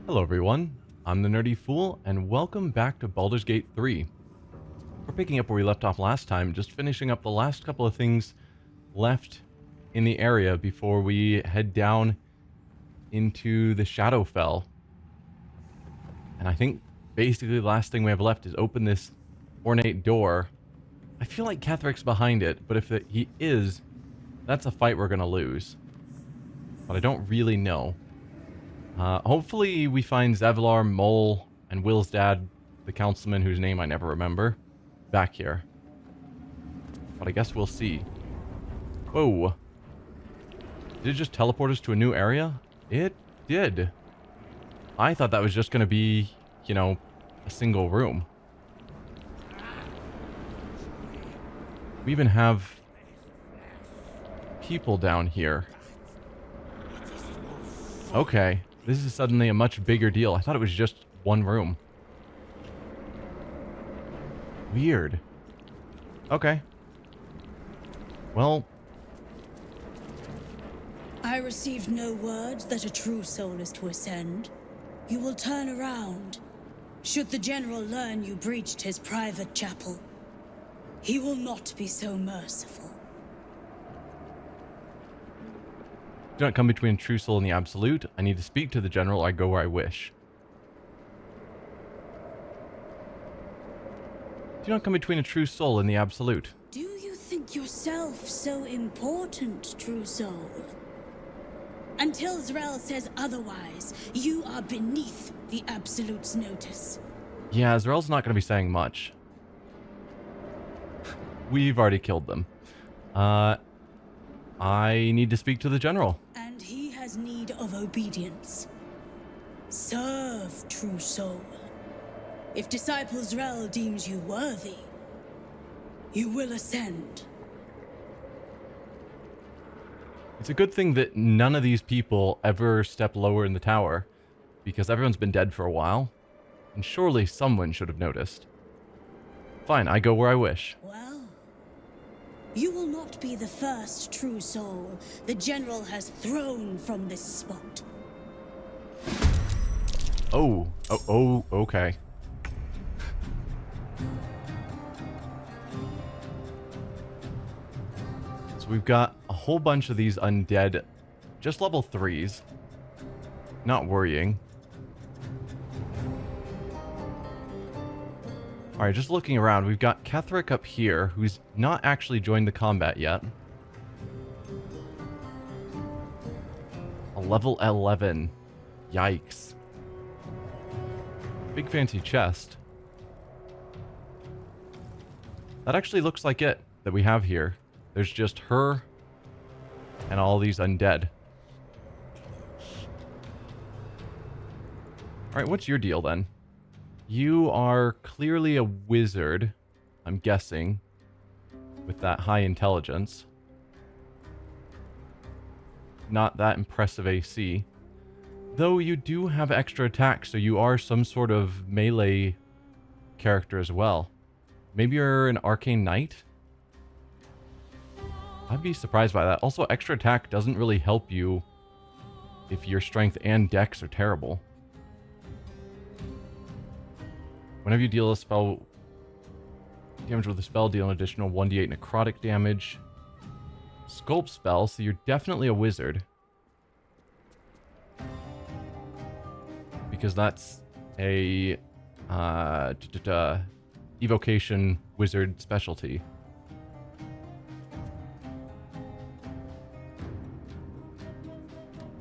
Hello everyone, I'm the Nerdy Fool, and welcome back to Baldur's Gate 3. We're picking up where we left off last time, just finishing up the last couple of things left in the area before we head down into the Shadowfell. And I think basically the last thing we have left is open this ornate door. I feel like Kethric's behind it, but if he is, that's a fight we're going to lose. But I don't really know. Hopefully we find Zevlar, Mole, and Will's dad, the councilman whose name I never remember, back here. But I guess we'll see. Whoa. Did it just teleport us to a new area? It did. I thought that was just going to be, you know, a single room. We even have people down here. Okay. This is suddenly a much bigger deal. I thought it was just one room. Weird. Okay. Well. I received no word that a true soul is to ascend. You will turn around. Should the general learn you breached his private chapel, he will not be so merciful. Do not come between true soul and the absolute. I need to speak to the general. I go where I wish. Do not come between a true soul and the absolute. Do you think yourself so important, true soul? Until Zrel says otherwise, you are beneath the absolute's notice. Yeah, Zrel's not going to be saying much. We've already killed them. I need to speak to the general. And he has need of obedience. Serve, true soul. If Disciple Zrel deems you worthy, you will ascend. It's a good thing that none of these people ever step lower in the tower, because everyone's been dead for a while, and surely someone should have noticed. Fine, I go where I wish. Well, you will not be the first true soul the general has thrown from this spot. Oh, okay. So we've got a whole bunch of these undead, just level 3s. Not worrying. Alright, just looking around, we've got Ketherick up here, who's not actually joined the combat yet. A level 11. Yikes. Big fancy chest. That actually looks like it that we have here. There's just her and all these undead. Alright, what's your deal then? You are clearly a wizard, I'm guessing, with that high intelligence. Not that impressive AC. Though you do have extra attack, so you are some sort of melee character as well. Maybe you're an arcane knight? I'd be surprised by that. Also, extra attack doesn't really help you if your strength and dex are terrible. Whenever you deal a spell damage with a spell, deal an additional 1d8 necrotic damage. Sculpt spell, so you're definitely a wizard. Because that's a evocation wizard specialty.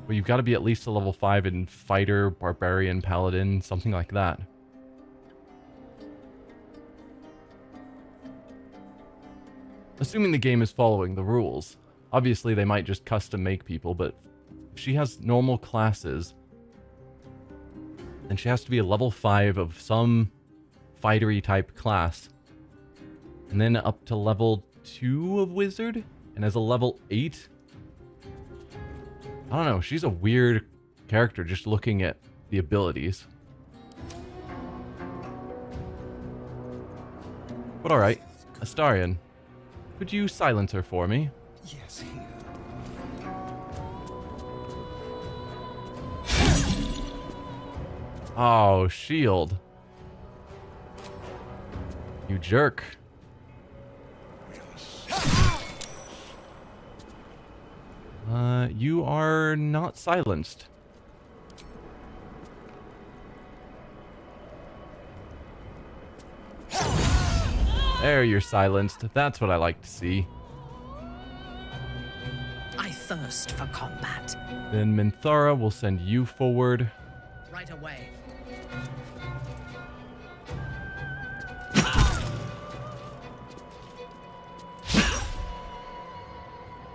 But you've got to be at least a level 5 in fighter, barbarian, paladin, something like that. Assuming the game is following the rules. Obviously, they might just custom make people, but if she has normal classes, then she has to be a level 5 of some fightery type class. And then up to level 2 of wizard? And as a level 8? I don't know, she's a weird character just looking at the abilities. But alright, Astarion. Could you silence her for me? Yes, here. Oh, shield. You jerk. You are not silenced. There, you're silenced. That's what I like to see. I thirst for combat. Then Minthara will send you forward. Right away.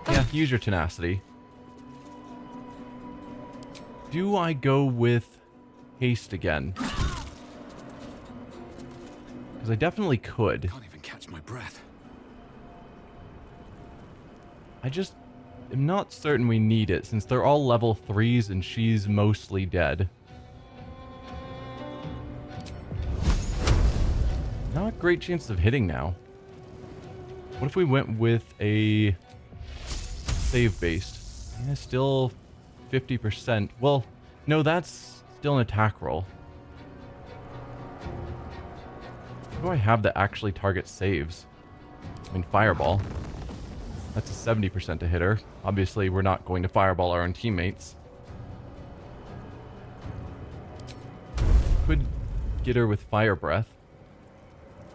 Yeah, use your tenacity. Do I go with haste again? Because I definitely could. Can't even catch my breath. I just am not certain we need it, since they're all level 3s and she's mostly dead. Not great chance of hitting now. What if we went with a save based? Yeah, still 50%. Well, no, that's still an attack roll. What do I have that actually targets saves? I mean, Fireball. That's a 70% to hit her. Obviously, we're not going to Fireball our own teammates. Could get her with Fire Breath,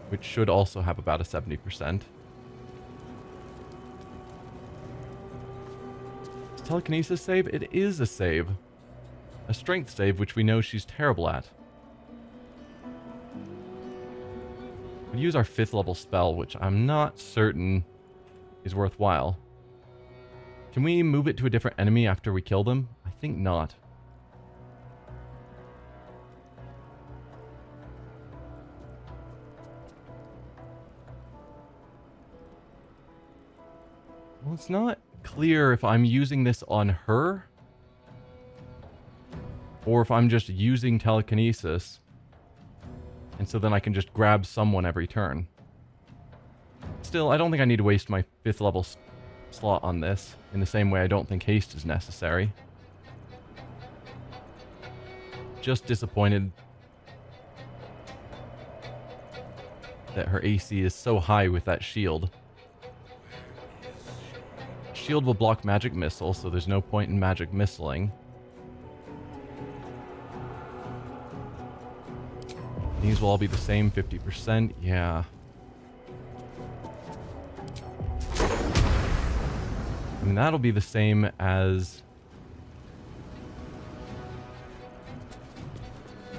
which should also have about a 70%. Is telekinesis save? It is a save. A strength save, which we know she's terrible at. We'll use our 5th level spell, which I'm not certain is worthwhile. Can we move it to a different enemy after we kill them? I think not. Well, it's not clear if I'm using this on her or if I'm just using telekinesis, and so then I can just grab someone every turn. Still, I don't think I need to waste my 5th level slot on this, in the same way I don't think haste is necessary. Just disappointed that her AC is so high with that shield. Shield will block magic missile, so there's no point in magic missiling. These will all be the same, 50%. Yeah. I mean, that'll be the same as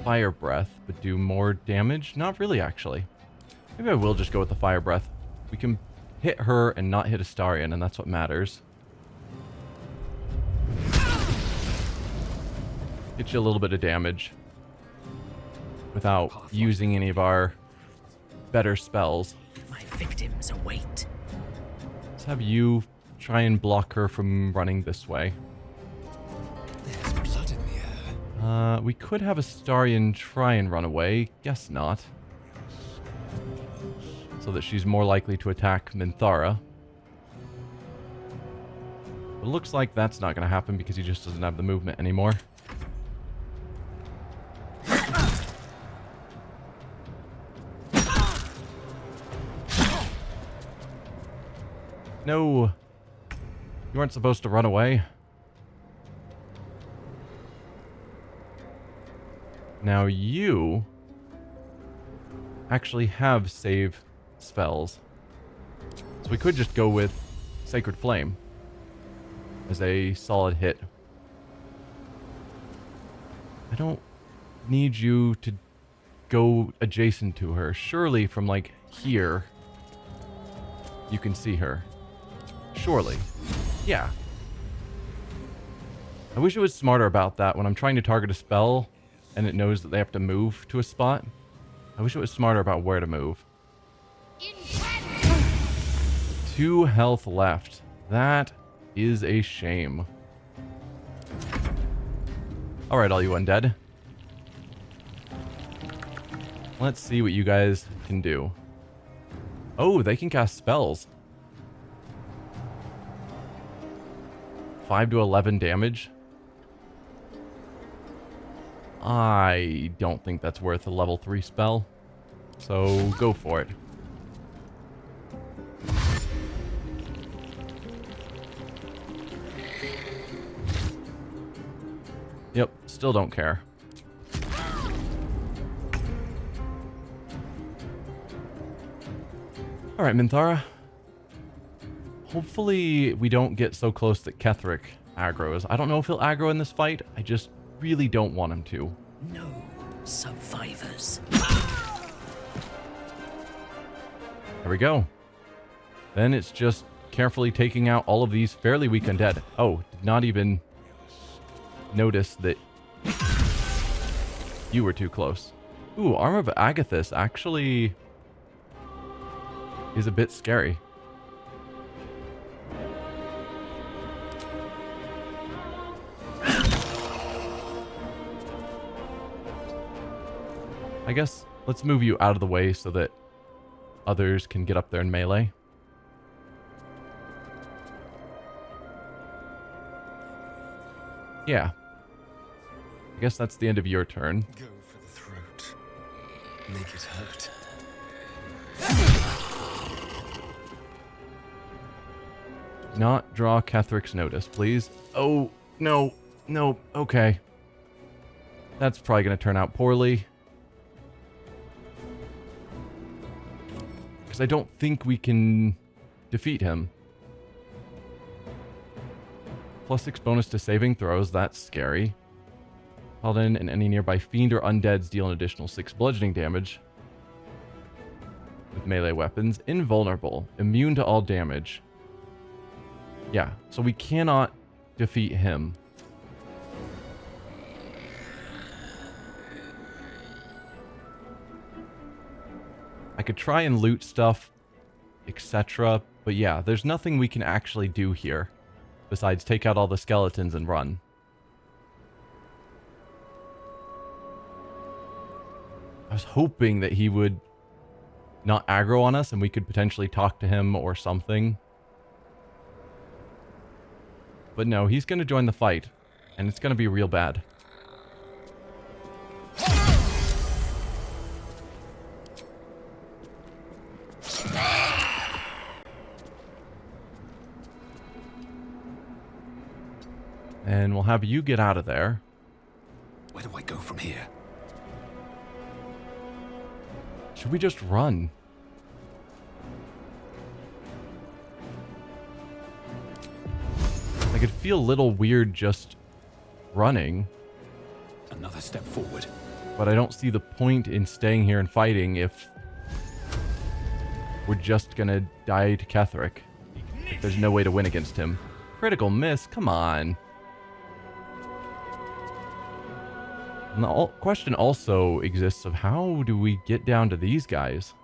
Fire Breath, but do more damage? Not really, actually. Maybe I will just go with the Fire Breath. We can hit her and not hit Astarion, and that's what matters. Get you a little bit of damage without using any of our better spells. My victims await. Let's have you try and block her from running this way. There's blood in the air. We could have Astarion try and run away. Guess not. So that she's more likely to attack Minthara. It looks like that's not going to happen because he just doesn't have the movement anymore. No. You weren't supposed to run away. Now you actually have save spells. So we could just go with Sacred Flame as a solid hit. I don't need you to go adjacent to her. Surely from like here you can see her. Surely. Yeah. I wish it was smarter about that when I'm trying to target a spell and it knows that they have to move to a spot. I wish it was smarter about where to move. 2 health left. That is a shame. Alright, all you undead. Let's see what you guys can do. Oh, they can cast spells. 5 to 11 damage. I don't think that's worth a level 3 spell. So go for it. Yep, still don't care. Alright, Minthara. Hopefully we don't get so close that Ketheric aggroes. I don't know if he'll aggro in this fight. I just really don't want him to. No survivors. There we go. Then it's just carefully taking out all of these fairly weak undead. Oh, did not even notice that you were too close. Ooh, Armor of Agathis actually is a bit scary. I guess let's move you out of the way so that others can get up there in melee. Yeah. I guess that's the end of your turn. Go for the throat. Make it hurt. Not draw Ketheric's notice, please. Oh, no. No. Okay. That's probably going to turn out poorly. Because I don't think we can defeat him. +6 bonus to saving throws. That's scary. Paladin and any nearby fiend or undeads deal an additional 6 bludgeoning damage. With melee weapons. Invulnerable. Immune to all damage. Yeah, so we cannot defeat him. I could try and loot stuff, etc. But yeah, there's nothing we can actually do here. Besides take out all the skeletons and run. I was hoping that he would not aggro on us and we could potentially talk to him or something. But no, he's going to join the fight. And it's going to be real bad. And we'll have you get out of there. Where do I go from here? Should we just run? I could feel a little weird just running. Another step forward. But I don't see the point in staying here and fighting if we're just gonna die to Ketheric. If there's no way to win against him. Critical miss, come on. And the question also exists of how do we get down to these guys?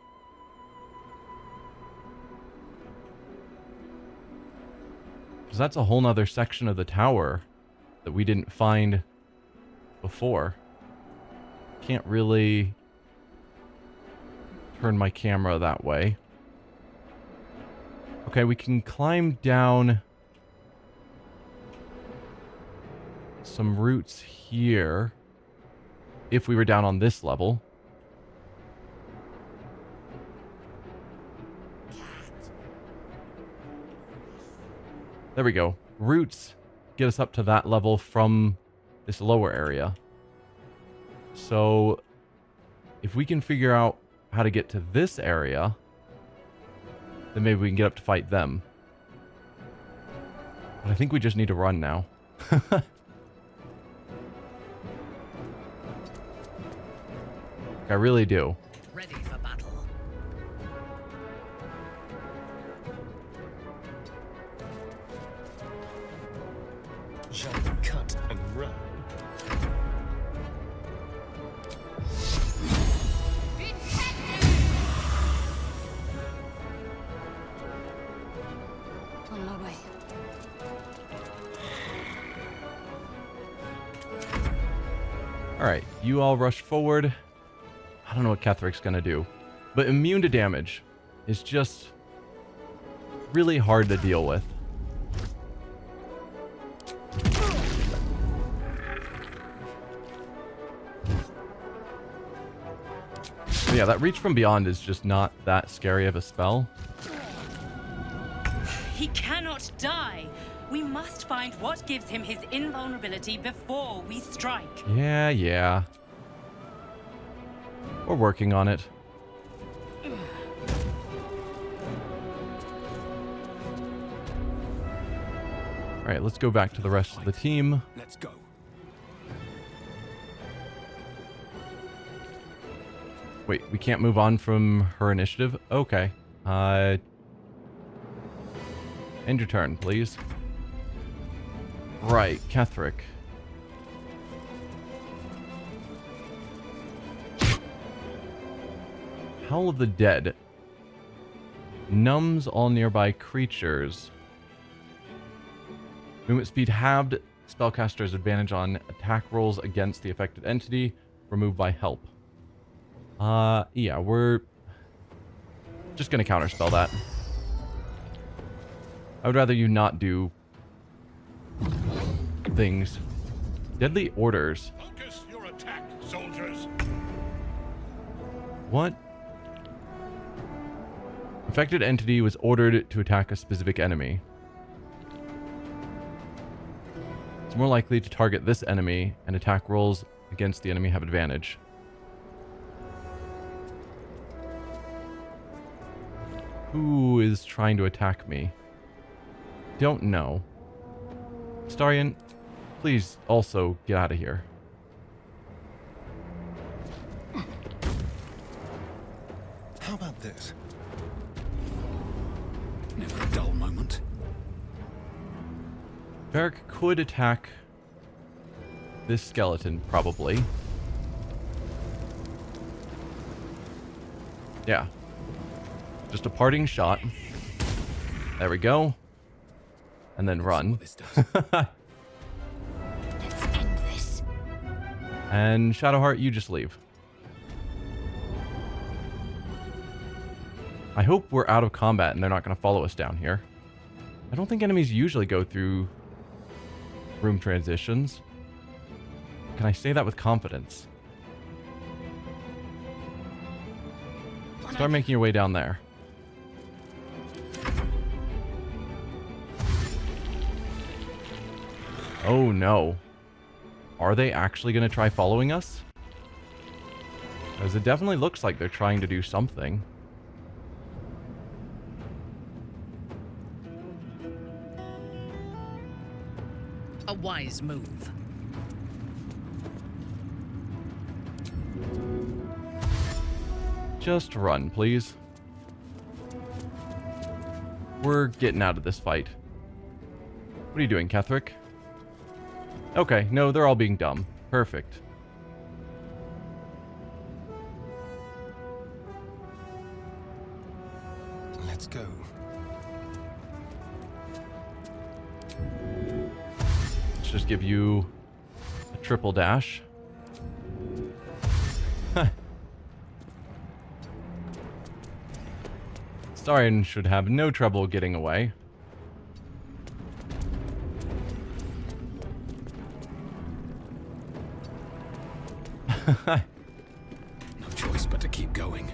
Because that's a whole nother section of the tower that we didn't find before. Can't really turn my camera that way. Okay, we can climb down some roots here. If we were down on this level. There we go. Roots get us up to that level from this lower area. So if we can figure out how to get to this area, then maybe we can get up to fight them. But I think we just need to run now. I really do. Ready for battle. Shall we cut and run? On my way. Alright, you all rush forward. I don't know what Ketheric's gonna do. But immune to damage is just really hard to deal with. Yeah, that reach from beyond is just not that scary of a spell. He cannot die. We must find what gives him his invulnerability before we strike. Yeah. We're working on it. Alright, let's go back to the rest of the team. Let's go. Wait, we can't move on from her initiative? Okay. End your turn, please. Right, Ketherick. Howl of the Dead. Numbs all nearby creatures. Movement speed halved. Spellcaster's advantage on attack rolls against the affected entity. Removed by help. Yeah, we're just gonna counterspell that. I would rather you not do things. Deadly orders. Focus your attack, soldiers. What? Affected entity was ordered to attack a specific enemy. It's more likely to target this enemy, and attack rolls against the enemy have advantage. Who is trying to attack me? Don't know. Starion, please also get out of here. How about this? Never a dull moment. Varric could attack this skeleton, probably. Yeah. Just a parting shot. There we go. And then run. Let's see what this does. Let's end this. And Shadowheart, you just leave. I hope we're out of combat and they're not going to follow us down here. I don't think enemies usually go through room transitions. Can I say that with confidence? Start making your way down there. Oh no. Are they actually going to try following us? Because it definitely looks like they're trying to do something. A wise move. Just run, please. We're getting out of this fight. What are you doing, Ketherick? Okay, no, they're all being dumb. Perfect. Let's go. Let's just give you a triple dash. Starion should have no trouble getting away. No choice but to keep going.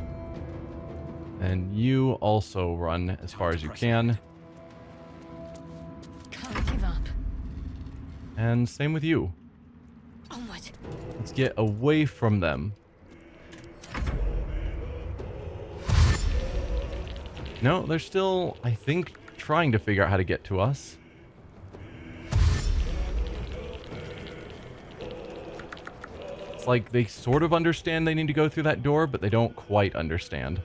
And you also run as far as you can. Can't give up. And same with you. Onward. Let's get away from them. No, they're still, I think, trying to figure out how to get to us. It's like they sort of understand they need to go through that door, but they don't quite understand.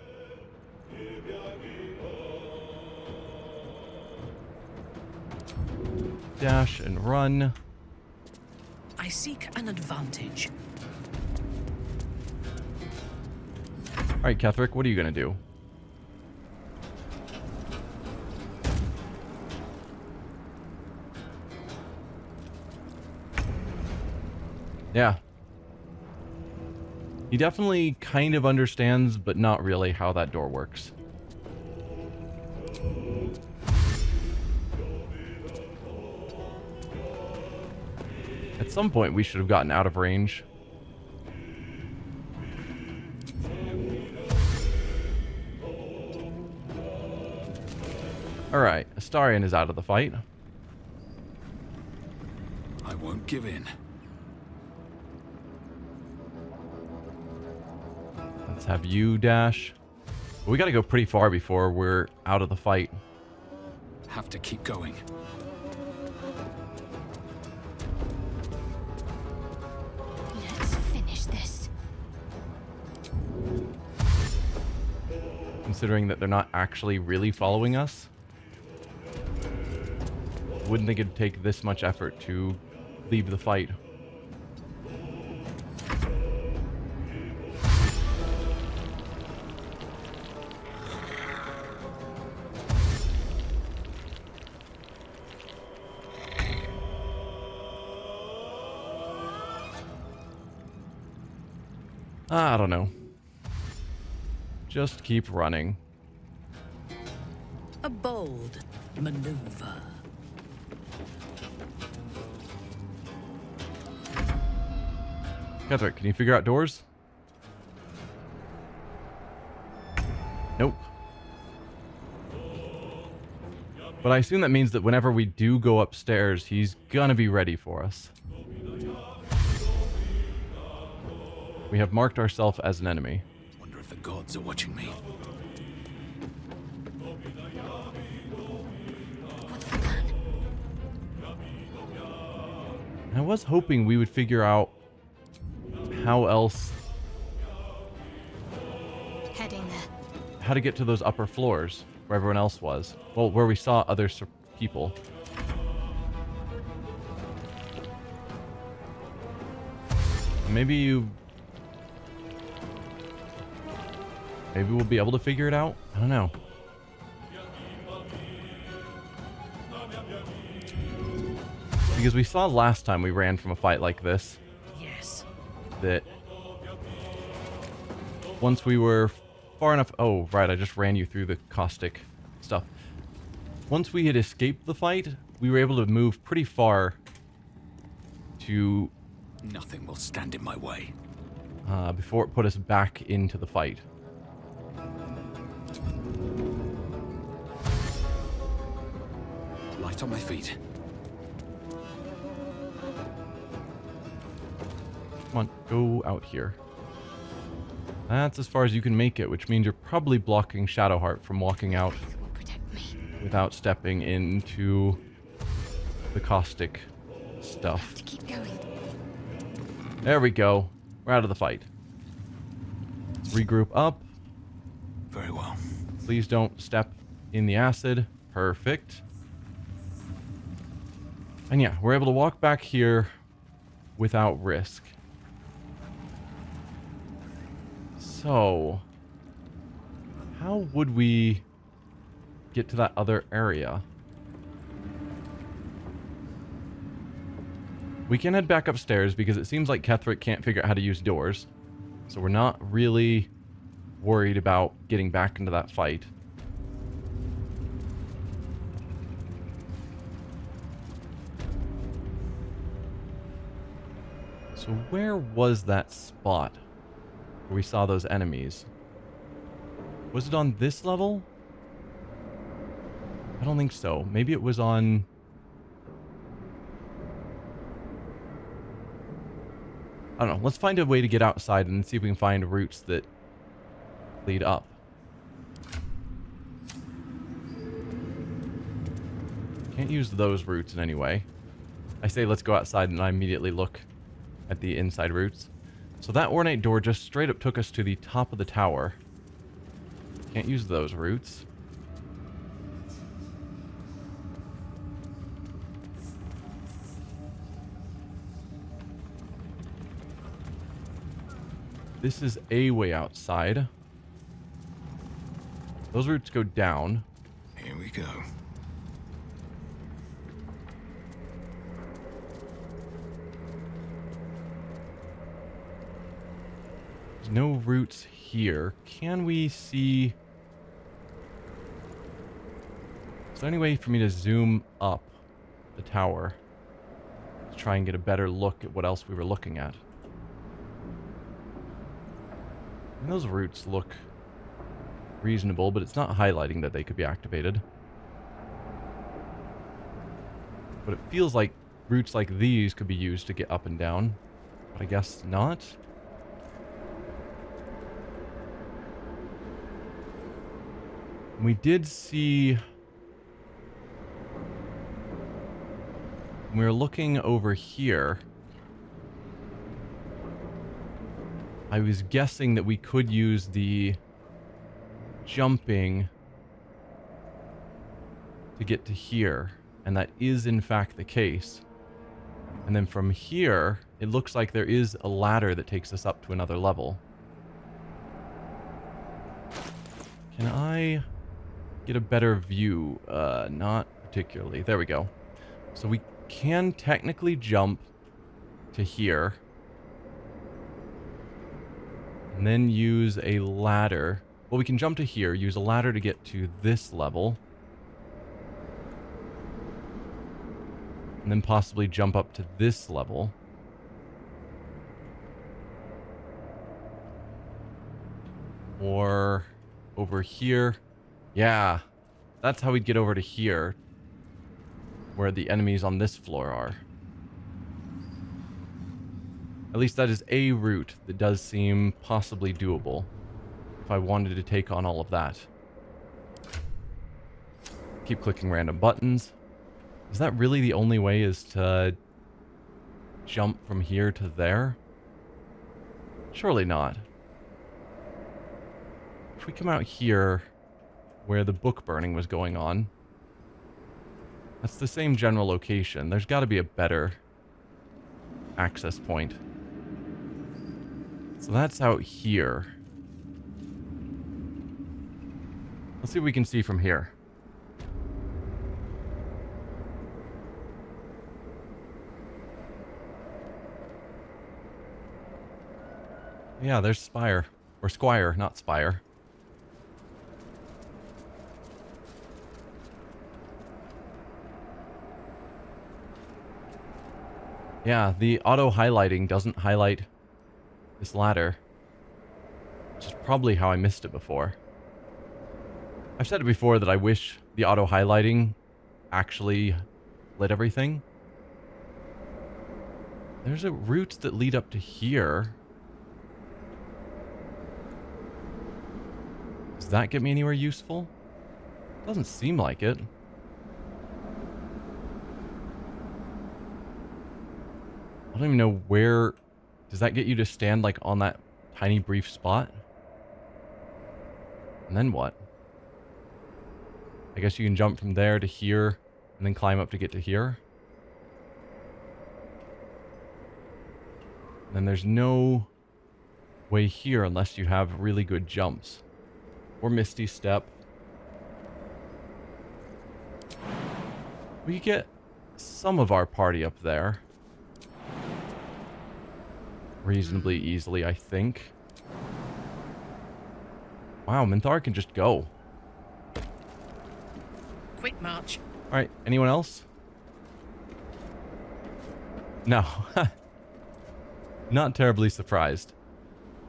Dash and run. I seek an advantage. Alright, Ketherick, what are you going to do? Yeah. He definitely kind of understands, but not really how that door works. At some point, we should have gotten out of range. Alright, Astarion is out of the fight. I won't give in. Let's have you dash. We gotta go pretty far before we're out of the fight. Have to keep going. Let's finish this. Considering that they're not actually really following us. Wouldn't think it'd take this much effort to leave the fight. I don't know. Just keep running. A bold maneuver. Ketherick, can you figure out doors? Nope. But I assume that means that whenever we do go upstairs, he's gonna be ready for us. We have marked ourselves as an enemy. Wonder if the gods are watching me. What's the plan? I was hoping we would figure out how else, Heading there. how to get to those upper floors where everyone else was. Well, where we saw other people. Maybe we'll be able to figure it out. I don't know. Because we saw last time we ran from a fight like this Yes. that once we were far enough... Oh, right, I just ran you through the caustic stuff. Once we had escaped the fight, we were able to move pretty far to... Nothing will stand in my way. before it put us back into the fight. Light on my feet. Come on, go out here. That's as far as you can make it, which means you're probably blocking Shadowheart from walking out This will protect me. without stepping into the caustic stuff. To keep going. There we go. We're out of the fight. Let's regroup up. Very well. Please don't step in the acid. Perfect. And yeah, we're able to walk back here without risk. So, how would we get to that other area? We can head back upstairs because it seems like Ketherick can't figure out how to use doors. So we're not really worried about getting back into that fight. So where was that spot where we saw those enemies? Was it on this level? I don't think so. Maybe it was on... I don't know. Let's find a way to get outside and see if we can find routes that lead up. Can't use those routes in any way. I say let's go outside and I immediately look at the inside routes. So that ornate door just straight up took us to the top of the tower. Can't use those routes. This is a way outside. Those routes go down. Here we go. There's no routes here. Can we see... Is there any way for me to zoom up the tower to try and get a better look at what else we were looking at? And those routes look reasonable, but it's not highlighting that they could be activated. But it feels like routes like these could be used to get up and down. But I guess not. We did see... When we were looking over here, I was guessing that we could use the jumping to get to here. And that is in fact the case. And then from here, it looks like there is a ladder that takes us up to another level. Can I get a better view? Not particularly. There we go. So we can technically jump to here. And then use a ladder. Well, we can jump to here, use a ladder to get to this level. And then possibly jump up to this level. Or over here. Yeah, that's how we'd get over to here. Where the enemies on this floor are. At least that is a route that does seem possibly doable. If I wanted to take on all of that. Keep clicking random buttons. Is that really the only way, is to jump from here to there? Surely not. If we come out here where the book burning was going on, that's the same general location. There's got to be a better access point. So that's out here. Let's see what we can see from here. Yeah, there's Spire. Or Squire, not Spire. Yeah, the auto-highlighting doesn't highlight this ladder. Which is probably how I missed it before. I've said it before that I wish the auto-highlighting actually lit everything. There's a route that lead up to here. Does that get me anywhere useful? Doesn't seem like it. I don't even know where... Does that get you to stand, like, on that tiny brief spot? And then what? I guess you can jump from there to here, and then climb up to get to here. And then there's no way here unless you have really good jumps. Or Misty Step. We get some of our party up there. Reasonably easily, I think. Wow, Minthar can just go. Quick march. Alright, anyone else? No. Not terribly surprised.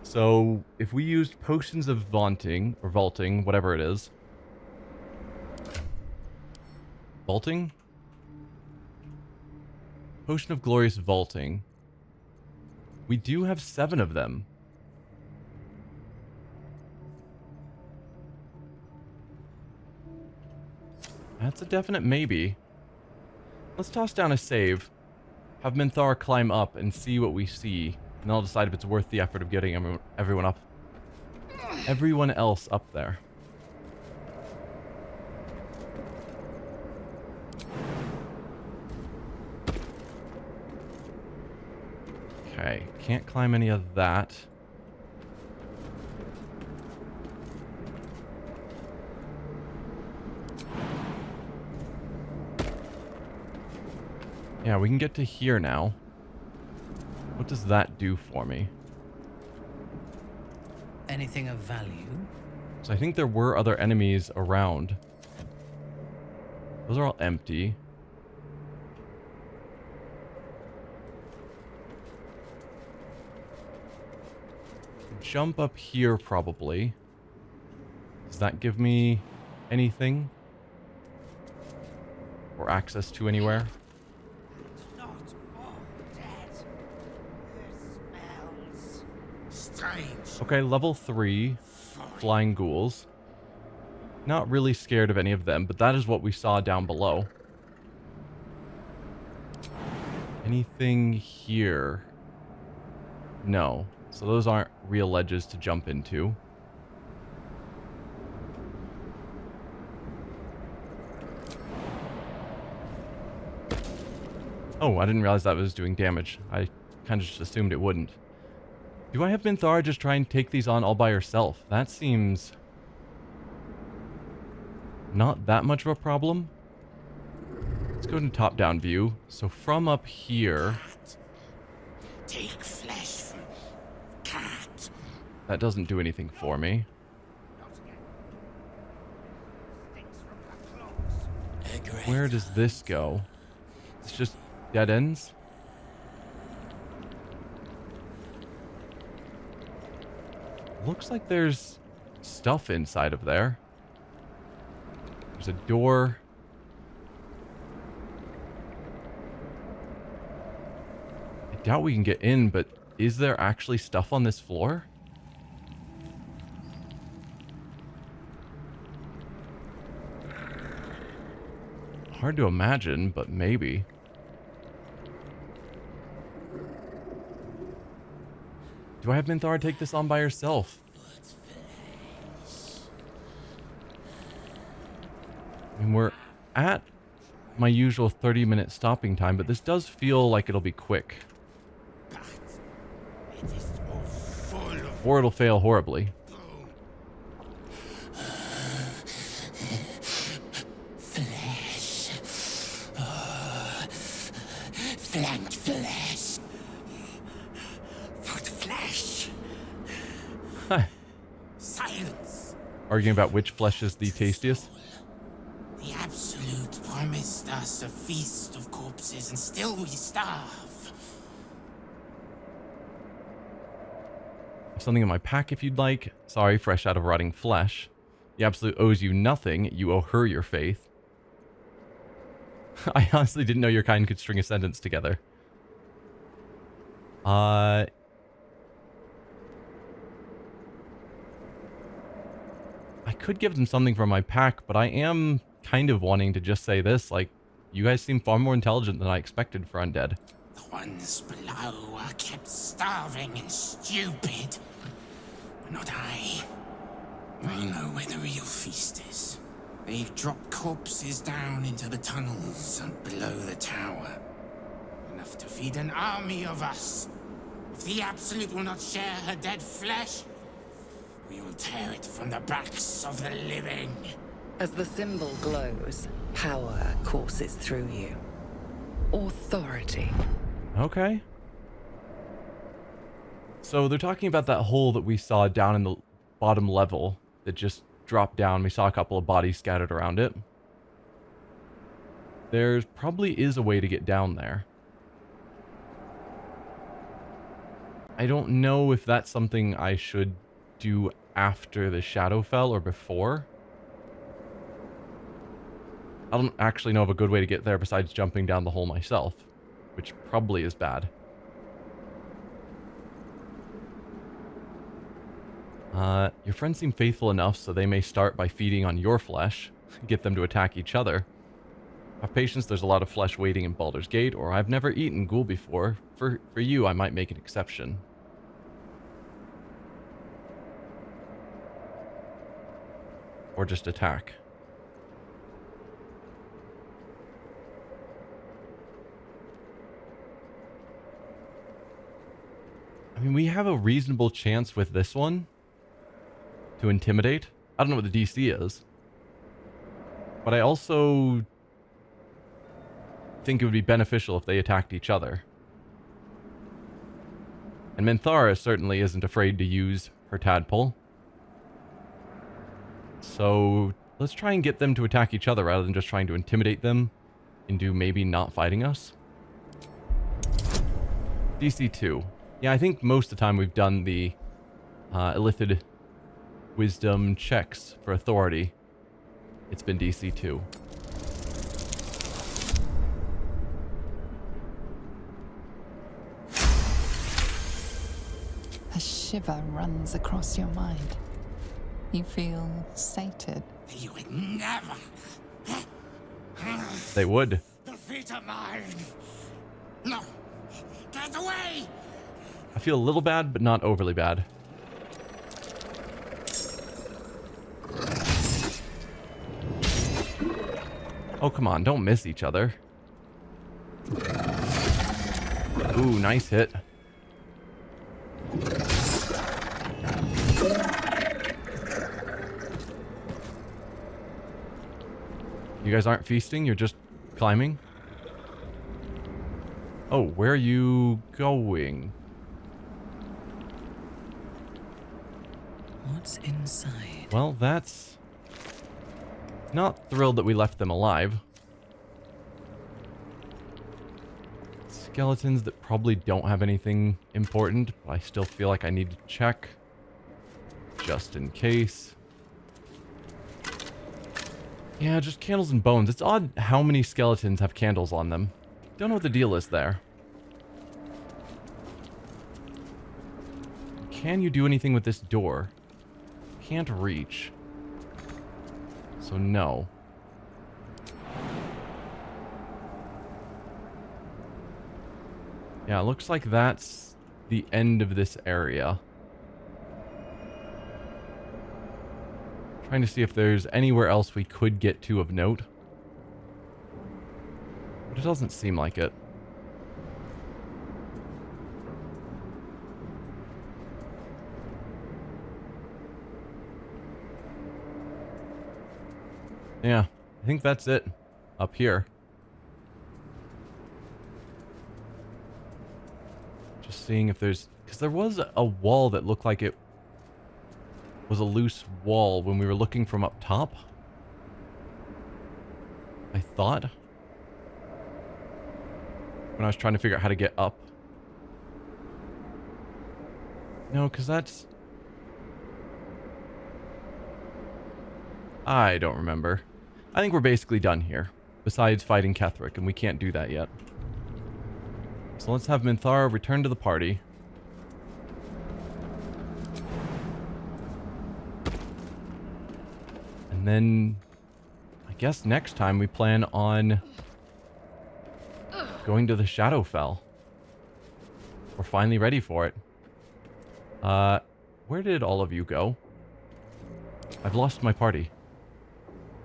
So, if we used potions of vaulting, or vaulting, whatever it is. Vaulting? Potion of glorious vaulting. We do have 7 of them. That's a definite maybe. Let's toss down a save. Have Minthar climb up and see what we see. And I'll decide if it's worth the effort of getting everyone up. Everyone else up there. Okay, can't climb any of that. Yeah, we can get to here now. What does that do for me? Anything of value? So I think there were other enemies around. Those are all empty. Jump up here, probably. Does that give me anything? Or access to anywhere? Okay, level 3 flying ghouls. Not really scared of any of them, but that is what we saw down below. Anything here? No. So those aren't real ledges to jump into. Oh, I didn't realize that was doing damage. I kind of just assumed it wouldn't. Do I have Minthara just try and take these on all by herself? That seems not that much of a problem. Let's go to top-down view. So from up here... Take flesh from cat. That doesn't do anything for me. Where does this go? It's just dead ends? Looks like there's stuff inside of there. There's a door. I doubt we can get in, but is there actually stuff on this floor? Hard to imagine, but maybe. Do I have Minthara take this on by herself? I mean, we're at my usual 30-minute stopping time, but this does feel like it'll be quick. Or it'll fail horribly. Flanked flesh. What flesh? Silence. Arguing about which flesh is the tastiest? The Absolute promised us a feast of corpses, and still we starve. Something in my pack if you'd like. Sorry, fresh out of rotting flesh. The Absolute owes you nothing. You owe her your faith. I honestly didn't know your kind could string a sentence together. I could give them something from my pack, but I am kind of wanting to just say this. Like, you guys seem far more intelligent than I expected for undead. The ones below are kept starving and stupid. But not I. I know where the real feast is. They've dropped corpses down into the tunnels and below the tower. Enough to feed an army of us. If the Absolute will not share her dead flesh, we will tear it from the backs of the living. As the symbol glows, power courses through you. Authority. Okay. So they're talking about that hole that we saw down in the bottom level that just dropped down. We saw a couple of bodies scattered around it. There probably is a way to get down there. I don't know if that's something I should do after the shadow fell or before. I don't actually know of a good way to get there besides jumping down the hole myself, which probably is bad. Your friends seem faithful enough, so they may start by feeding on your flesh, get them to attack each other. Have patience, there's a lot of flesh waiting in Baldur's Gate, or I've never eaten ghoul before. For you, I might make an exception. Or just attack. I mean, we have a reasonable chance with this one to intimidate. I don't know what the DC is. But I also think it would be beneficial if they attacked each other. And Minthara certainly isn't afraid to use her tadpole. So let's try and get them to attack each other rather than just trying to intimidate them into maybe not fighting us. DC 2. Yeah, I think most of the time we've done the Illithid wisdom checks for authority. It's been DC 2. A shiver runs across your mind. You feel sated. You would never. They would. The feet are mine. No. Get away! I feel a little bad, but not overly bad. Oh, come on. Don't miss each other. Ooh, nice hit. You guys aren't feasting? You're just climbing? Oh, where are you going? What's inside? Well, that's... not thrilled that we left them alive. Skeletons that probably don't have anything important, but I still feel like I need to check. Just in case. Yeah, just candles and bones. It's odd how many skeletons have candles on them. Don't know what the deal is there. Can you do anything with this door? Can't reach. So no. Yeah, it looks like that's the end of this area. Trying to see if there's anywhere else we could get to of note. But it doesn't seem like it. Yeah, I think that's it up here. Just seeing if there's... because there was a wall that looked like it was a loose wall when we were looking from up top. I thought. When I was trying to figure out how to get up. No, because that's... I don't remember. I think we're basically done here. Besides fighting Ketherick, and we can't do that yet. So let's have Minthara return to the party. And then... I guess next time we plan on... going to the Shadowfell. We're finally ready for it. Where did all of you go? I've lost my party.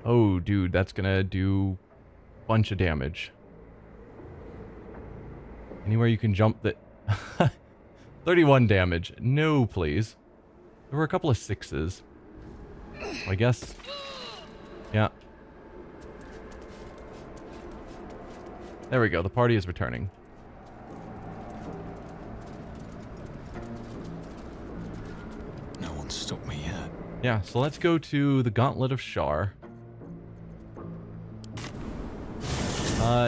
Oh, dude, that's gonna do a bunch of damage. Anywhere you can jump that... 31 damage. No, please. There were a couple of 6s. I guess... yeah. There we go. The party is returning. No one's stopped me yet. Yeah, so let's go to the Gauntlet of Shar.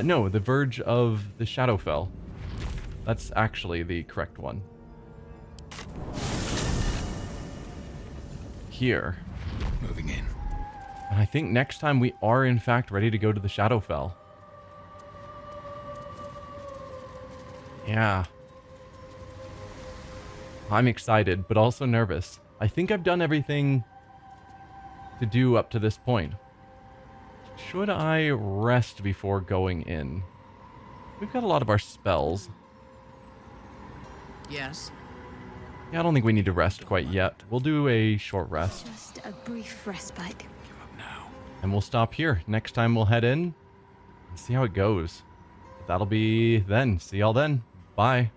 No, the Verge of the Shadowfell. That's actually the correct one. Here. Moving in. And I think next time we are in fact ready to go to the Shadowfell. Yeah. I'm excited, but also nervous. I think I've done everything to do up to this point. Should I rest before going in? We've got a lot of our spells. Yes. Yeah, I don't think we need to rest quite yet. We'll do a short rest. Just a brief respite. Give up now. And we'll stop here. Next time we'll head in and see how it goes. That'll be then. See y'all then. Bye.